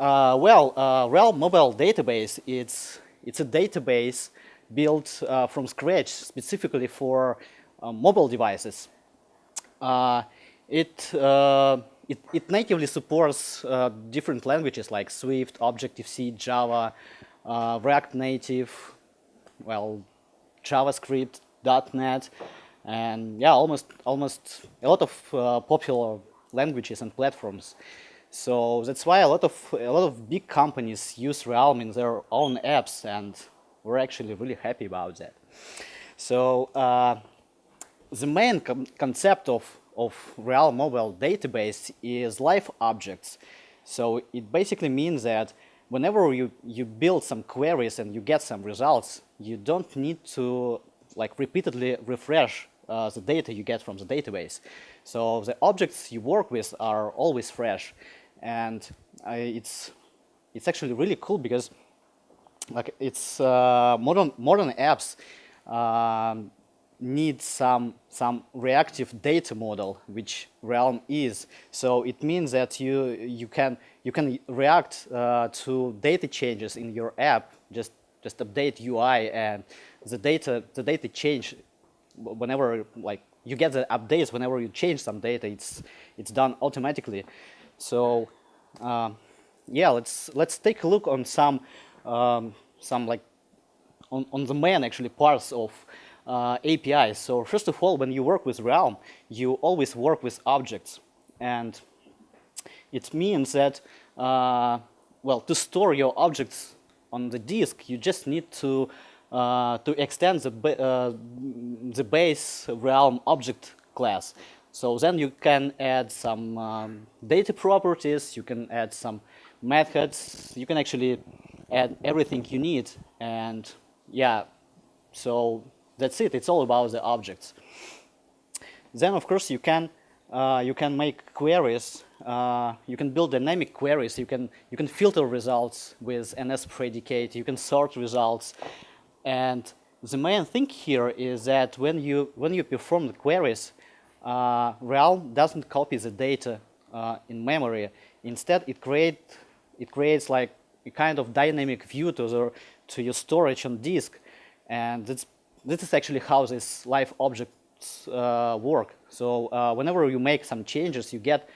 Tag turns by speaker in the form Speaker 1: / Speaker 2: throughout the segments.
Speaker 1: Realm Mobile Database, it's a database built from scratch specifically for mobile devices. It natively supports different languages like Swift, Objective-C, Java, React Native, JavaScript, .NET, and yeah, almost a lot of popular languages and platforms. So that's why a lot of big companies use Realm in their own apps, and we're actually really happy about that. So the main concept of Realm Mobile Database is live objects. So it basically means that whenever you build some queries and you get some results, you don't need to repeatedly refresh the data you get from the database. So the objects you work with are always fresh, and it's actually really cool because it's modern apps need some reactive data model, which Realm is. So it means that you can react to data changes in your app. Just update UI, and the data change whenever you get the updates whenever you change some data. It's done automatically. So yeah, let's take a look on some on the main actually parts of APIs. So first of all, when you work with Realm, you always work with objects, and it means that to store your objects on the disk, you just need to extend the base Realm object class. So then you can add some data properties, you can add some methods, you can actually add everything you need, and yeah, so that's it. It's all about the objects. Then, of course, you can make queries. You can build dynamic queries. You can filter results with NS predicate. You can sort results, and the main thing here is that when you perform the queries, Realm doesn't copy the data in memory. Instead, it creates like a kind of dynamic view to your storage on disk, and this is actually how these live objects work. So whenever you make some changes, you get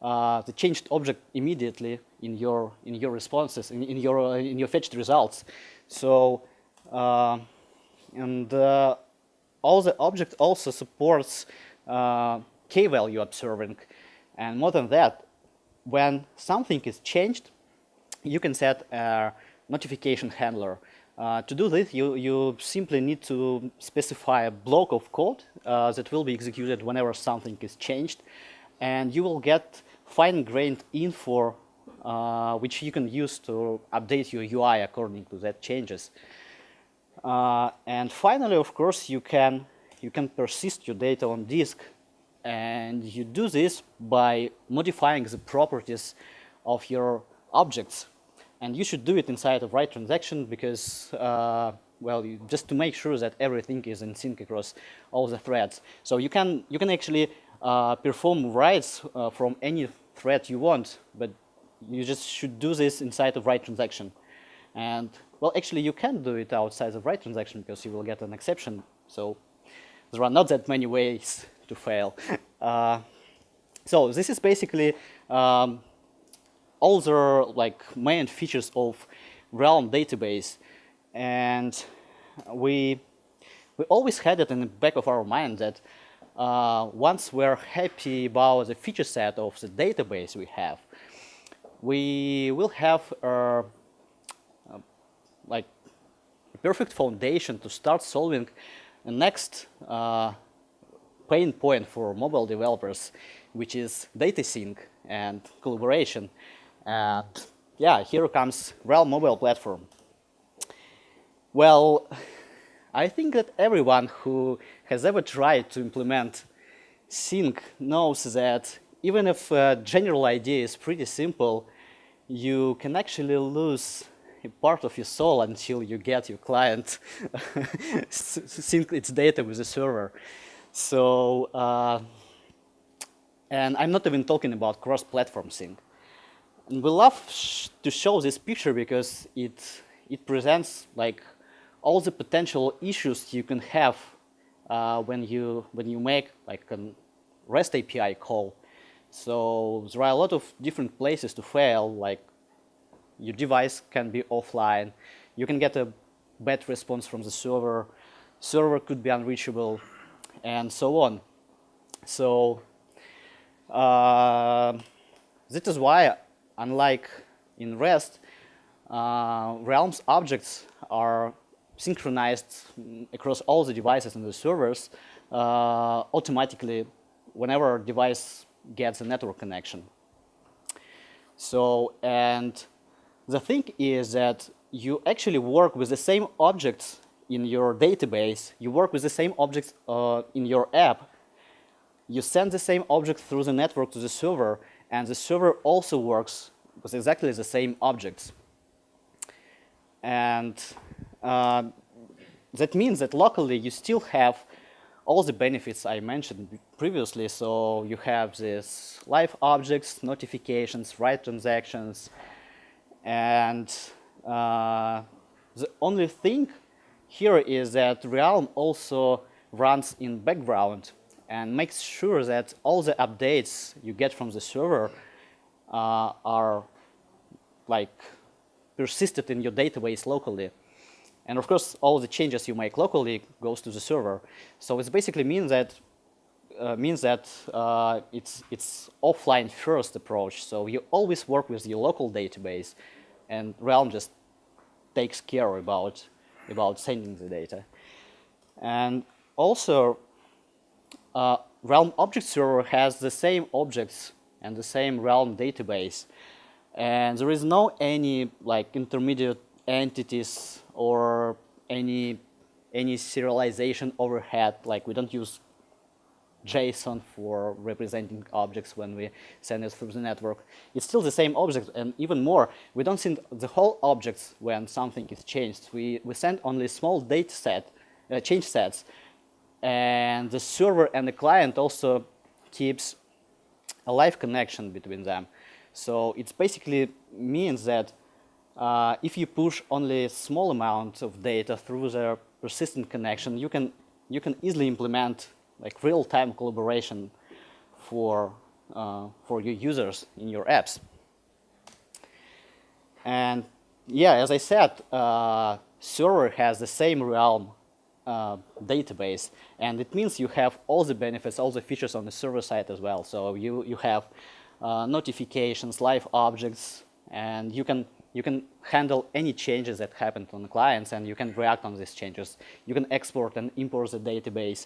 Speaker 1: the changed object immediately in your responses, in your fetched results. So all the object also supports k-value observing, and more than that, when something is changed, you can set a notification handler. To do this, you simply need to specify a block of code that will be executed whenever something is changed, and you will get fine-grained info which you can use to update your UI according to that changes. And finally, of course, you can persist your data on disk, and you do this by modifying the properties of your objects. And you should do it inside of write transaction because, just to make sure that everything is in sync across all the threads. So you can actually perform writes from any thread you want, but you just should do this inside of write transaction. And well, actually, you can do it outside of write transaction because you will get an exception. So there are not that many ways to fail. So this is basically all the main features of Realm database, and we always had it in the back of our mind that once we're happy about the feature set of the database we will have a perfect foundation to start solving the next pain point for mobile developers, which is data sync and collaboration. And yeah, here comes Realm mobile platform. Well, I think that everyone who has ever tried to implement sync knows that even if a general idea is pretty simple, you can actually lose a part of your soul until you get your client sync its data with the server. So, and I'm not even talking about cross-platform sync. we love to show this picture because it presents like all the potential issues you can have when you make like a REST API call. So there are a lot of different places to fail, like your device can be offline, you can get a bad response from the server could be unreachable, and so on. So this is why, unlike in REST, Realm's objects are synchronized across all the devices and the servers automatically whenever a device gets a network connection. So, and the thing is that you actually work with the same objects in your database, you work with the same objects in your app, you send the same object through the network to the server, and the server also works with exactly the same objects. And that means that locally you still have all the benefits I mentioned previously. So you have these live objects, notifications, write transactions, and the only thing here is that Realm also runs in background and makes sure that all the updates you get from the server are like persisted in your database locally. And of course, all the changes you make locally goes to the server. So it basically means that it's offline first approach. So you always work with your local database, and Realm just takes care about sending the data. And also, Realm Object Server has the same objects and the same Realm database, and there is no any like intermediate entities or any serialization overhead. Like we don't use JSON for representing objects when we send it through the network. It's still the same object, and even more, we don't send the whole objects when something is changed. We send only small data set, change sets, and the server and the client also keeps a live connection between them. So it basically means that if you push only a small amount of data through the persistent connection, you can easily implement like real-time collaboration for your users in your apps. And yeah, as I said, server has the same Realm database, and it means you have all the benefits, all the features on the server side as well. So you have notifications, live objects, and you can handle any changes that happen on the clients, and you can react on these changes. You can export and import the database.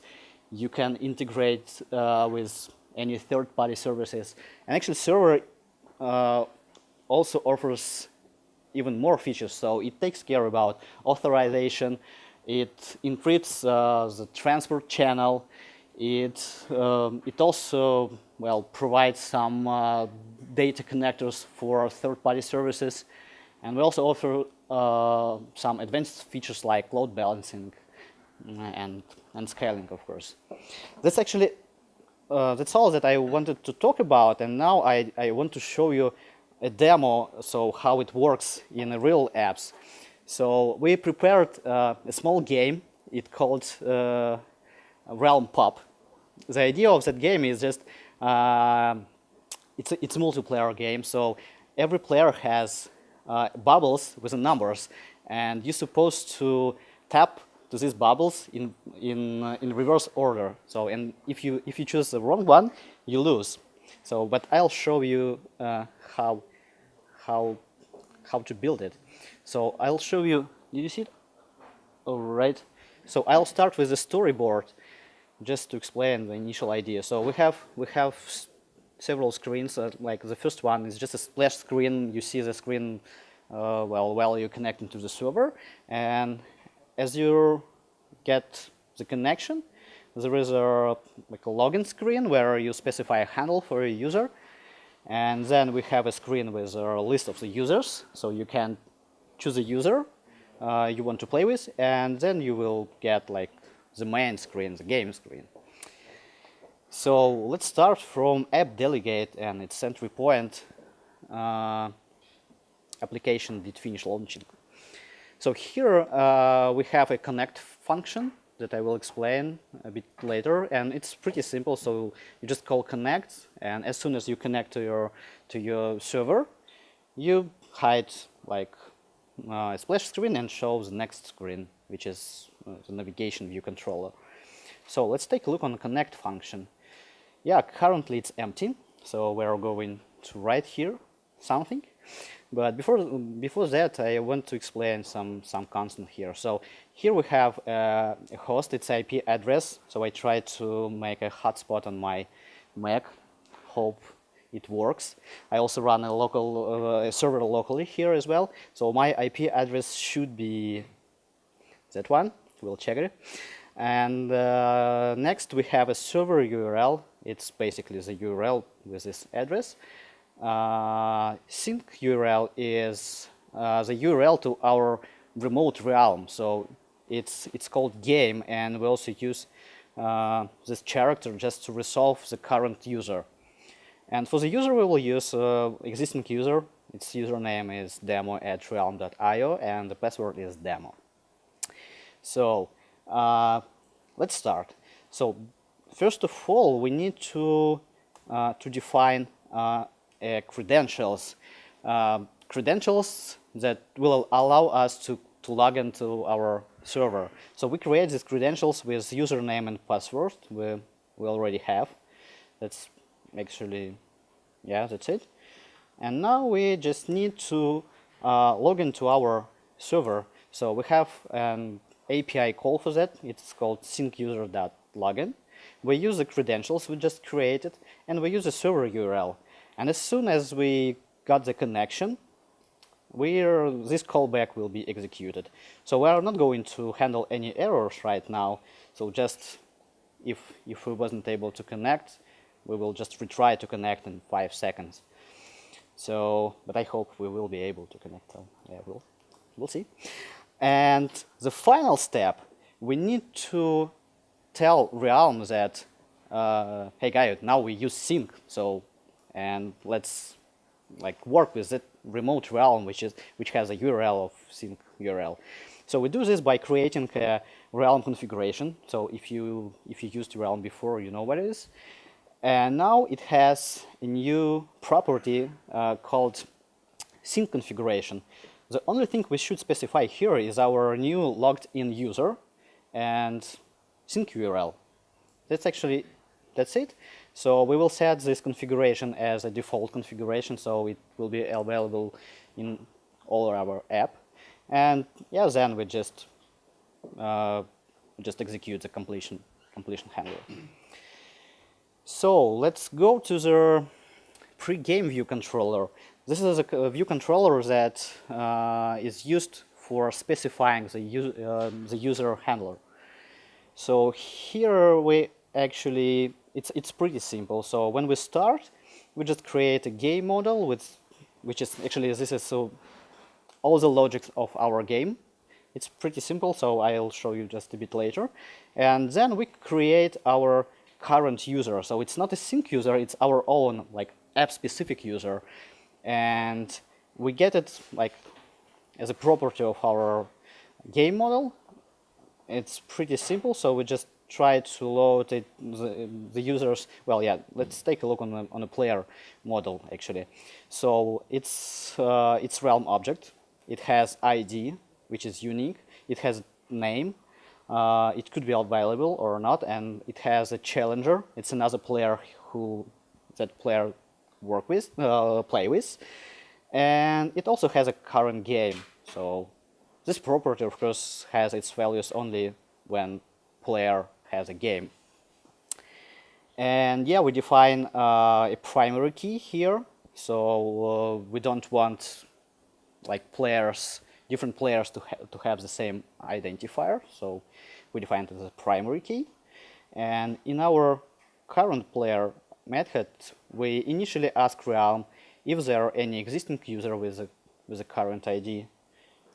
Speaker 1: You can integrate with any third-party services. And actually, server also offers even more features. So it takes care about authorization. It encrypts the transport channel. It also provides some data connectors for third-party services, and we also offer some advanced features like load balancing and scaling, of course. That's actually that's all that I wanted to talk about, and now I want to show you a demo, so how it works in real apps. So we prepared a small game. It's called Realm Pop. The idea of that game is just it's a multiplayer game. So every player has bubbles with the numbers, and you're supposed to tap to these bubbles in reverse order. So, and if you choose the wrong one, you lose. So, but I'll show you how to build it. So I'll show you. Did you see it? All right. So I'll start with the storyboard, just to explain the initial idea. So we have several screens. Like the first one is just a splash screen. You see the screen while you're connecting to the server, and as you get the connection, there is a login screen where you specify a handle for a user, and then we have a screen with a list of the users. So you can choose a user you want to play with, and then you will get like the main screen, the game screen. So let's start from app delegate and its entry point. application did finish launching. So here we have a connect function that I will explain a bit later, and it's pretty simple. So you just call connect, and as soon as you connect to your server, you hide like a splash screen and show the next screen, which is the navigation view controller. So let's take a look on the connect function. Yeah, currently it's empty, so we're going to write here something. But before that, I want to explain some constant here. So here we have a host, its IP address. So I tried to make a hotspot on my Mac. Hope it works. I also run a local server locally here as well. So my IP address should be that one. We'll check it. And next we have a server URL. It's basically the URL with this address. Sync URL is the URL to our remote realm. So it's called game, and we also use this character just to resolve the current user. And for the user, we will use existing user. Its username is demo@realm.io, and the password is demo. So let's start. So first of all, we need to define credentials. Credentials that will allow us to log into our server. So we create these credentials with username and password we already have. That's actually, yeah, that's it. And now we just need to log into our server. So we have an API call for that. It's called syncUser.login. We use the credentials we just created, and we use a server URL. And as soon as we got the connection, this callback will be executed. So we are not going to handle any errors right now. So just if we wasn't able to connect, we will just retry to connect in 5 seconds. So, but I hope we will be able to connect. So yeah, we'll see. And the final step, we need to tell Realm that, hey guys, now we use sync. So, and let's like work with that remote realm, which has a URL of sync URL. So we do this by creating a realm configuration. So if you used realm before, you know what it is. And now it has a new property called sync configuration. The only thing we should specify here is our new logged in user and sync URL. That's it. So we will set this configuration as a default configuration, so it will be available in all our app. And yeah, then we just execute the completion handler. So let's go to the pre-game view controller. This is a view controller that is used for specifying the user handler. So here we actually, it's pretty simple. So when we start, we just create a game model which is actually, this is all the logic of our game. It's pretty simple, so I'll show you just a bit later. And then we create our current user. So it's not a sync user, it's our own like app-specific user. And we get it like as a property of our game model. It's pretty simple, so we just try to load the users. Well, yeah, let's take a look on a player model actually. So it's realm object. It has ID, which is unique. It has name. It could be available or not, and it has a challenger. It's another player who that player play with, and it also has a current game. So this property, of course, has its values only when player has a game. And yeah, we define a primary key here. So we don't want like different players to have the same identifier. So we define it as a primary key. And in our current player method, we initially ask Realm if there are any existing user with a current ID.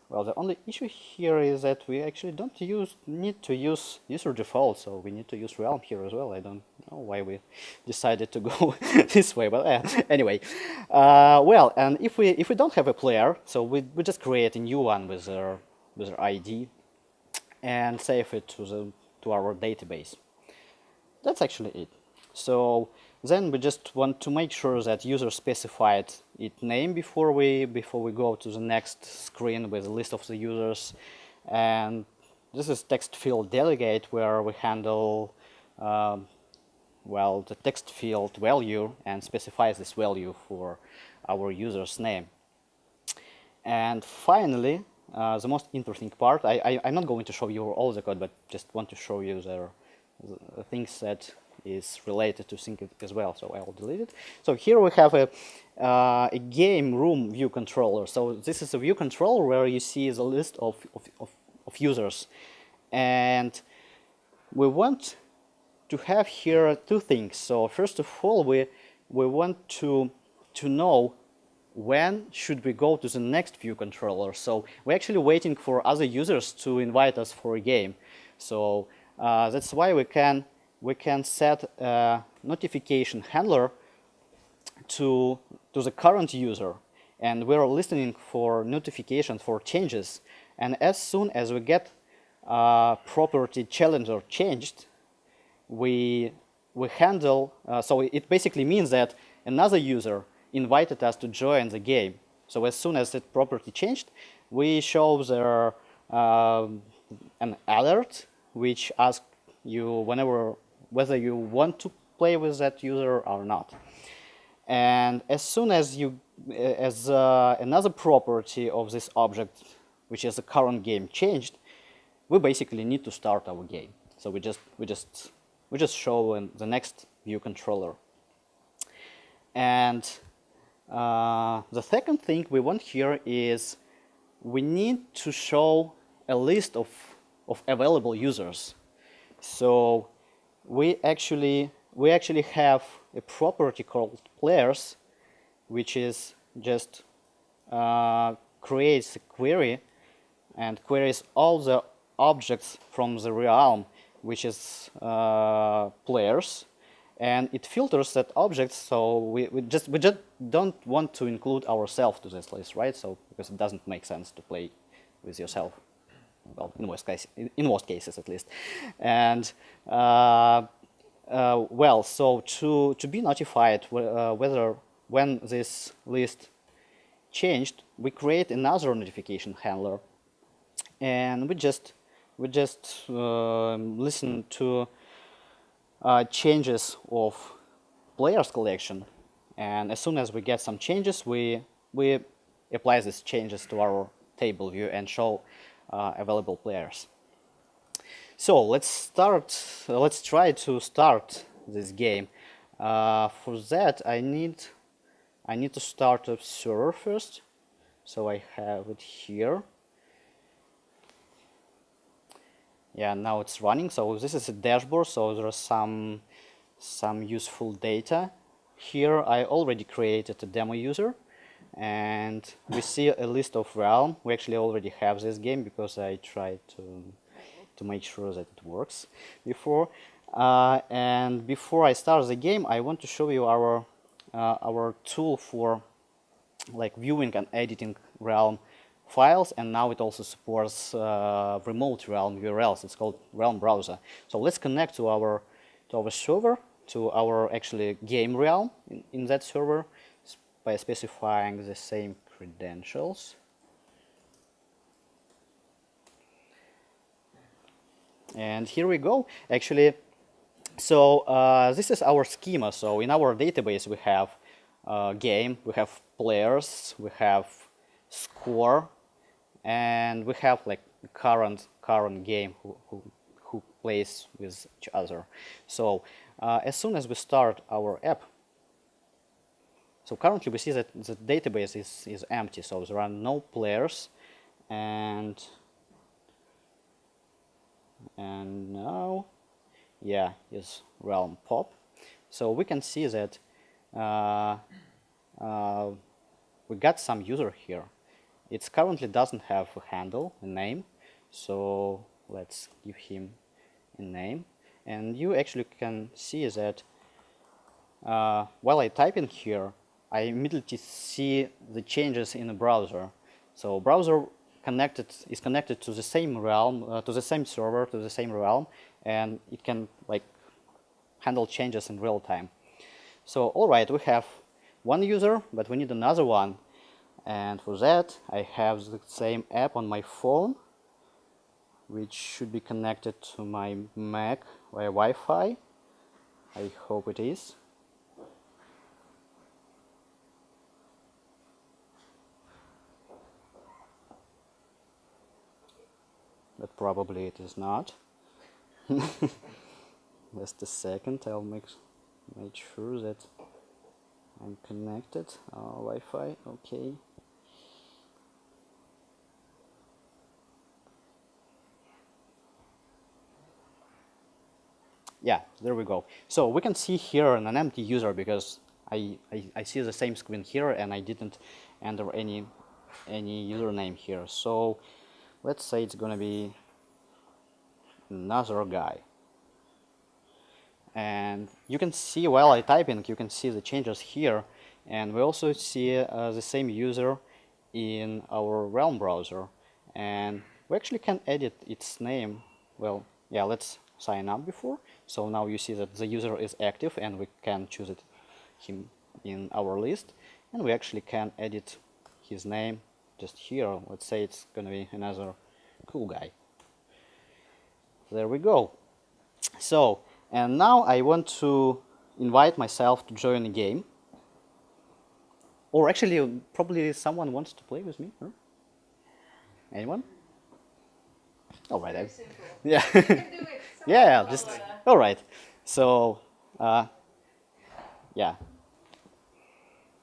Speaker 1: Well, the only issue here is that we actually don't need to use user default, so we need to use Realm here as well. I don't why we decided to go this way, but anyway. Well, and if we don't have a player, so we just create a new one with their ID and save it to our database. That's actually it. So then we just want to make sure that user specified its name before we go to the next screen with a list of the users. And this is text field delegate, where we handle well, the text field value and specifies this value for our user's name. And finally, the most interesting part, I'm not going to show you all the code, but just want to show you the things that is related to sync as well. So I will delete it. So here we have a game room view controller. So this is a view controller where you see the list of users. And we want to have here two things. So first of all, we want to know when should we go to the next view controller. So we're actually waiting for other users to invite us for a game. So that's why we can set a notification handler to the current user, and we're listening for notifications for changes. And as soon as we get property challenger changed, we handle, so it basically means that another user invited us to join the game. So as soon as that property changed, we show there an alert which asks you whether you want to play with that user or not. And as soon as another property of this object, which is the current game, changed, we basically need to start our game. So we just show in the next view controller. And the second thing we want here is we need to show a list of available users. So we actually have a property called players, which is just creates a query and queries all the objects from the realm, which is players, and it filters that objects. So we just don't want to include ourselves to this list, right? So because it doesn't make sense to play with yourself. Well, in most cases at least. And well, so to be notified when this list changed, we create another notification handler, and we just listen to changes of players collection, and as soon as we get some changes, we apply these changes to our table view and show available players. So let's try to start this game. For that, I need to start a server first. So I have it here. Yeah, now it's running. So this is a dashboard. So there are some useful data. Here I already created a demo user, and we see a list of realm. We actually already have this game because I tried to make sure that it works before. And before I start the game, I want to show you our tool for like viewing and editing realm files, and now it also supports remote realm URLs. It's called Realm Browser. So let's connect to our server, to our actually game realm in that server by specifying the same credentials. And here we go. Actually, so this is our schema. So in our database, we have game, we have players, we have score, and we have like current game who plays with each other. So as soon as we start our app, so currently we see that the database is empty. So there are no players, and now, yeah, is realm pop. So we can see that we got some user here. It currently doesn't have a handle, a name. So let's give him a name. and you actually can see that while I type in here, I immediately see the changes in the browser. So browser is connected to the same realm, to the same server, to the same realm, and it can like handle changes in real time. So all right, we have one user, but we need another one. And for that, I have the same app on my phone, which should be connected to my Mac via Wi-Fi. I hope it is. But probably it is not. Just a second, I'll make sure that I'm connected. Wi-Fi, okay. Yeah, there we go. So we can see here an empty user because I see the same screen here and I didn't enter any username here. So let's say it's gonna be another guy. And you can see while I typing, you can see the changes here, and we also see the same user in our Realm browser, and we actually can edit its name. Well, yeah, let's sign up before. So now you see that the user is active, and we can choose him in our list, and we actually can edit his name just here. Let's say it's gonna be another cool guy. There we go. So. And now I want to invite myself to join a game. Or actually, probably someone wants to play with me. Huh? Anyone? All right. Yeah.
Speaker 2: You can do it.
Speaker 1: Yeah. Just all right. So, yeah.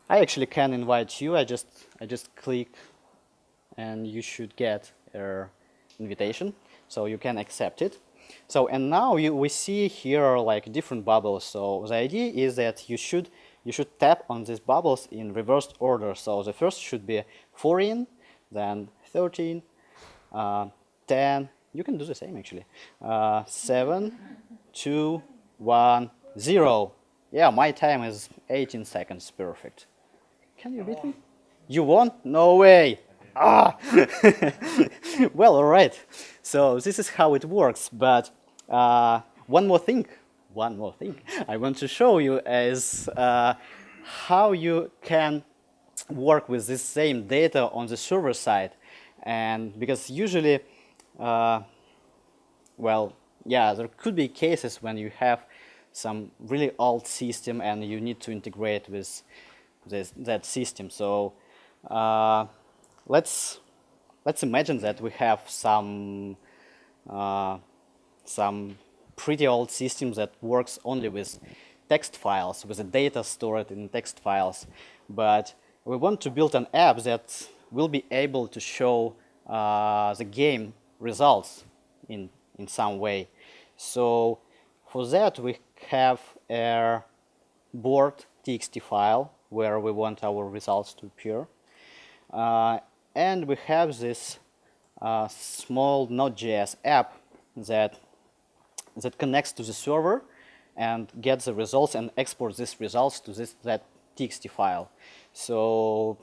Speaker 1: I actually can invite you. I just click, and you should get an invitation. So you can accept it. So, and now we see here like different bubbles. So the idea is that you should tap on these bubbles in reversed order. So the first should be 14, then 13, 10. You can do the same actually. 7, 2, 1, 0. Yeah, my time is 18 seconds. Perfect. Can you beat me? You won? No way. Ah! Well, all right. So this is how it works. But one more thing I want to show you is how you can work with this same data on the server side. And because usually, well, yeah, there could be cases when you have some really old system and you need to integrate with that system. So let's imagine that we have some pretty old system that works only with text files, with the data stored in text files. But we want to build an app that will be able to show the game results in some way. So for that we have a board.txt file where we want our results to appear. And we have this small Node.js app that connects to the server and gets the results and exports these results to that txt file. So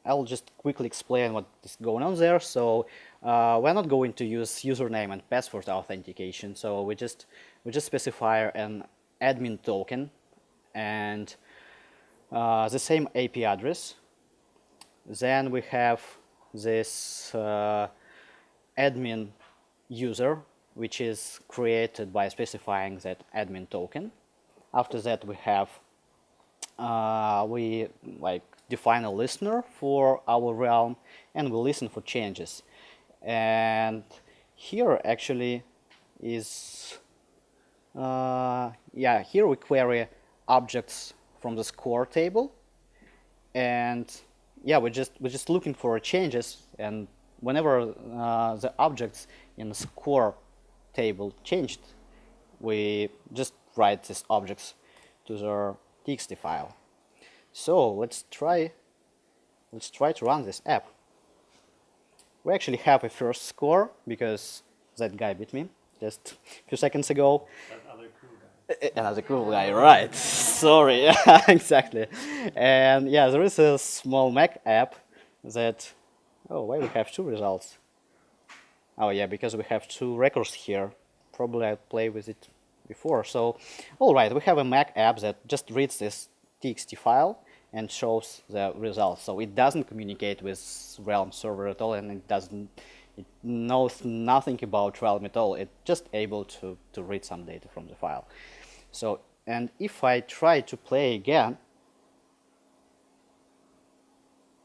Speaker 1: I'll just quickly explain what is going on there. So we're not going to use username and password authentication. So we just specify an admin token and the same IP address. Then we have this admin user, which is created by specifying that admin token. After that, we have we define a listener for our realm, and we listen for changes. And here actually is here we query objects from the score table, and yeah, we're just looking for changes, and whenever the objects in the score table changed, we just write these objects to the txt file. So let's try to run this app. We actually have a first score because that guy beat me. just a few seconds ago.
Speaker 2: That other cool guy.
Speaker 1: Another cool guy, right? Sorry, exactly. And yeah, there is a small Mac app that. Oh, why we have two results? Oh yeah, because we have two records here. Probably I played with it before. So, all right, we have a Mac app that just reads this txt file and shows the results. So it doesn't communicate with Realm server at all, and it knows nothing about Realm at all. It's just able to read some data from the file. So, and if I try to play again,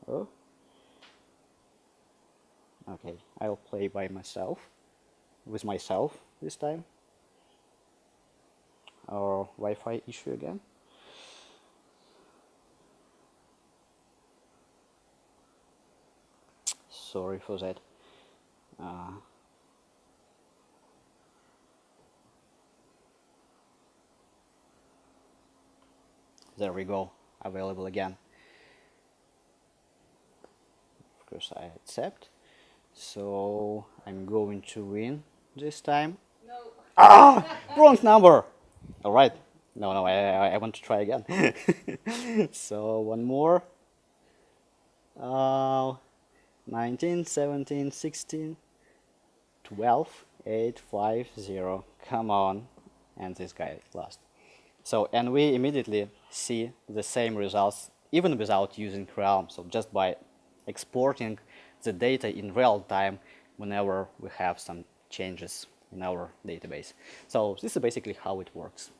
Speaker 1: oh, okay, I'll play by myself, with myself this time. Or Wi-Fi issue again. Sorry for that. There we go, available again. Of course I accept. So I'm going to win this time.
Speaker 3: No.
Speaker 1: Ah, wrong number. All right. No, I want to try again. So one more. 19, 17, 16, 12, 8, 5, 0. Come on. And this guy lost. So, and we immediately see the same results even without using Realm. So just by exporting the data in real time whenever we have some changes in our database. So this is basically how it works.